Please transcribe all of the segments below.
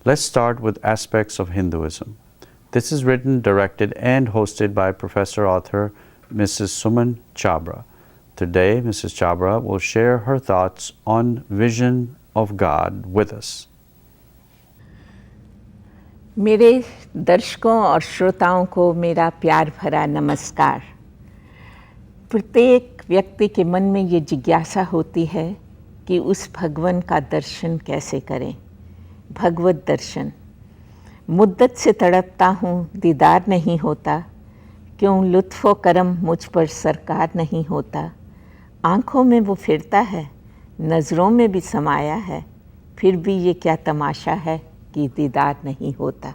Let's start with aspects of Hinduism. This is written, directed, and hosted by Professor Author Mrs. Suman Chabra. Today, Mrs. Chabra will share her thoughts on Vision of God with us. मेरे दर्शकों और श्रोताओं को मेरा प्यार भरा नमस्कार। प्रत्येक व्यक्ति के मन में ये जिज्ञासा होती है कि उस भगवान का दर्शन कैसे करें। भगवत दर्शन। मुद्दत से तड़पता हूँ, दीदार नहीं होता, क्यों लुत्फ़ो करम मुझ पर सरकार नहीं होता। आँखों में वो फिरता है, नज़रों में भी समाया है, फिर भी ये क्या तमाशा है कि दीदार नहीं होता।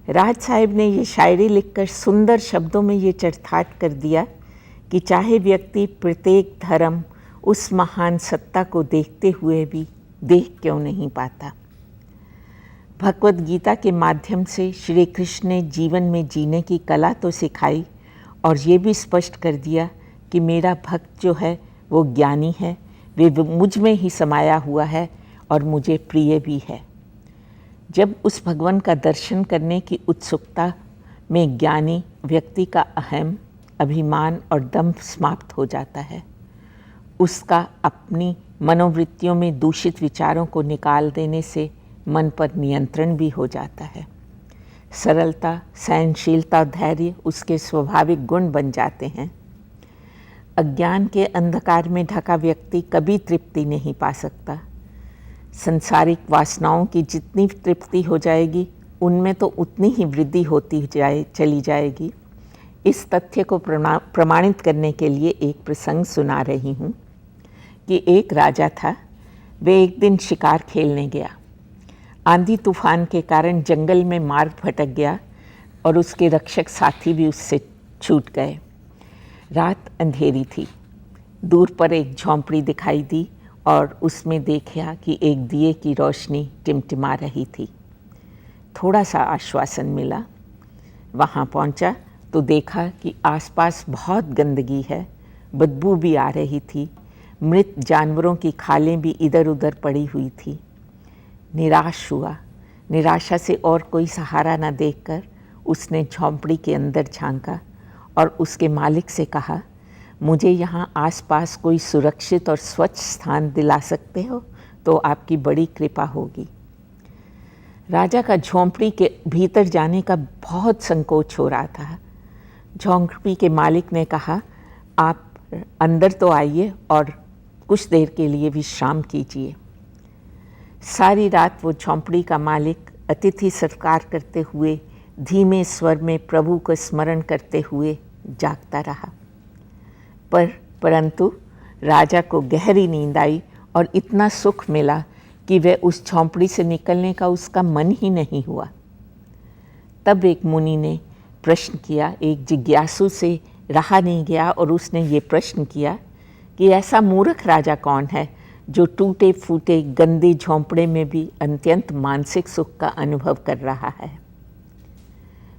राज साहिब ने ये शायरी लिखकर सुंदर शब्दों में ये चरथाट कर दिया कि चाहे व्यक्ति प्रत्येक धर्म उस महान सत्ता को देखते हुए भी देख क्यों नहीं पाता। भगवद गीता के माध्यम से श्री कृष्ण ने जीवन में जीने की कला तो सिखाई और ये भी स्पष्ट कर दिया कि मेरा भक्त जो है वो ज्ञानी है, वे मुझ में ही समाया हुआ है और मुझे प्रिय भी है। जब उस भगवान का दर्शन करने की उत्सुकता में ज्ञानी व्यक्ति का अहम, अभिमान और दंभ समाप्त हो जाता है, उसका अपनी मनोवृत्तियों में दूषित विचारों को निकाल देने से मन पर नियंत्रण भी हो जाता है। सरलता, सहनशीलता, धैर्य उसके स्वाभाविक गुण बन जाते हैं। अज्ञान के अंधकार में ढका व्यक्ति कभी तृप्ति नहीं पा सकता। संसारिक वासनाओं की जितनी तृप्ति हो जाएगी, उनमें तो उतनी ही वृद्धि होती चली जाएगी। इस तथ्य को प्रमाणित करने के लिए एक प्रसंग सुना रही हूँ कि एक राजा था। वे एक दिन शिकार खेलने गया। आंधी तूफान के कारण जंगल में मार्ग भटक गया और उसके रक्षक साथी भी उससे छूट गए। रात अंधेरी थी। दूर पर एक झोंपड़ी दिखाई दी और उसमें देखा कि एक दिए की रोशनी टिमटिमा रही थी। थोड़ा सा आश्वासन मिला। वहाँ पहुँचा तो देखा कि आसपास बहुत गंदगी है, बदबू भी आ रही थी। मृत जानवरों की खालें भी इधर उधर पड़ी हुई थी। निराश हुआ। निराशा से और कोई सहारा न देखकर उसने झोंपड़ी के अंदर झांका और उसके मालिक से कहा, मुझे यहाँ आसपास कोई सुरक्षित और स्वच्छ स्थान दिला सकते हो तो आपकी बड़ी कृपा होगी। राजा का झोंपड़ी के भीतर जाने का बहुत संकोच हो रहा था। झोंपड़ी के मालिक ने कहा, आप अंदर तो आइए और कुछ देर के लिए विश्राम कीजिए। सारी रात वो झोंपड़ी का मालिक अतिथि सत्कार करते हुए धीमे स्वर में प्रभु को स्मरण करते हुए जागता रहा। परंतु राजा को गहरी नींद आई और इतना सुख मिला कि वह उस झोंपड़ी से निकलने का उसका मन ही नहीं हुआ। तब एक मुनि ने प्रश्न किया। एक जिज्ञासु से रहा नहीं गया और उसने ये प्रश्न किया कि ऐसा मूर्ख राजा कौन है जो टूटे फूटे गंदे झोंपड़े में भी अत्यंत मानसिक सुख का अनुभव कर रहा है।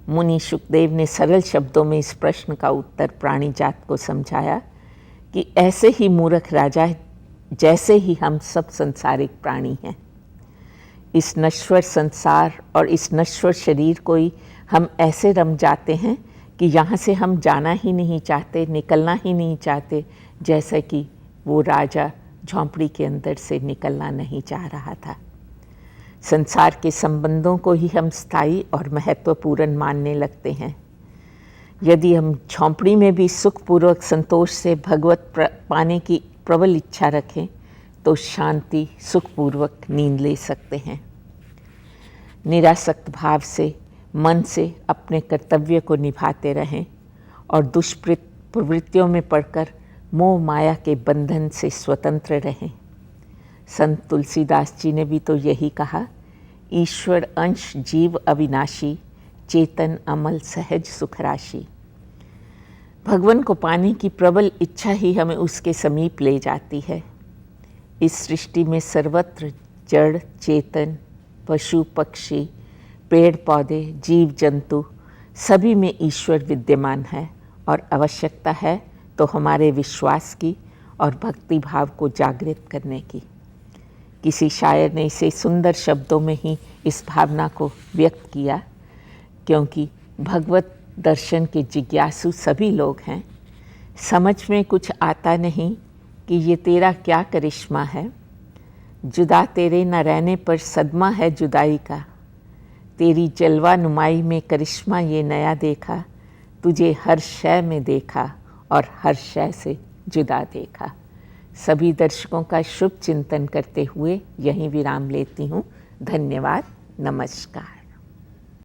मुनि शुकदेव ने सरल शब्दों में इस प्रश्न का उत्तर प्राणी जात को समझाया कि ऐसे ही मूर्ख राजा जैसे ही हम सब संसारिक प्राणी हैं। इस नश्वर संसार और इस नश्वर शरीर को ही हम ऐसे रम जाते हैं कि यहाँ से हम जाना ही नहीं चाहते, निकलना ही नहीं चाहते, जैसे कि वो राजा झोंपड़ी के अंदर से निकलना नहीं चाह रहा था। संसार के संबंधों को ही हम स्थायी और महत्वपूर्ण मानने लगते हैं। यदि हम झोंपड़ी में भी सुखपूर्वक संतोष से भगवत पाने की प्रबल इच्छा रखें तो शांति सुखपूर्वक नींद ले सकते हैं। निरासक्त भाव से मन से अपने कर्तव्य को निभाते रहें और दुष्प्रवृत्तियों में पड़कर मोह माया के बंधन से स्वतंत्र रहें। संत तुलसीदास जी ने भी तो यही कहा, ईश्वर अंश जीव अविनाशी, चेतन अमल सहज सुख राशि। भगवान को पाने की प्रबल इच्छा ही हमें उसके समीप ले जाती है। इस सृष्टि में सर्वत्र जड़ चेतन, पशु पक्षी, पेड़ पौधे, जीव जंतु सभी में ईश्वर विद्यमान है और आवश्यकता है तो हमारे विश्वास की और भक्ति भाव को जागृत करने की। किसी शायर ने इसे सुंदर शब्दों में ही इस भावना को व्यक्त किया, क्योंकि भगवत दर्शन के जिज्ञासु सभी लोग हैं। समझ में कुछ आता नहीं कि ये तेरा क्या करिश्मा है, जुदा तेरे न रहने पर सदमा है जुदाई का, तेरी जलवा नुमाई में करिश्मा ये नया देखा, तुझे हर शय में देखा और हर शय से जुदा देखा। सभी दर्शकों का शुभ चिंतन करते हुए यहीं विराम लेती हूँ। धन्यवाद। नमस्कार।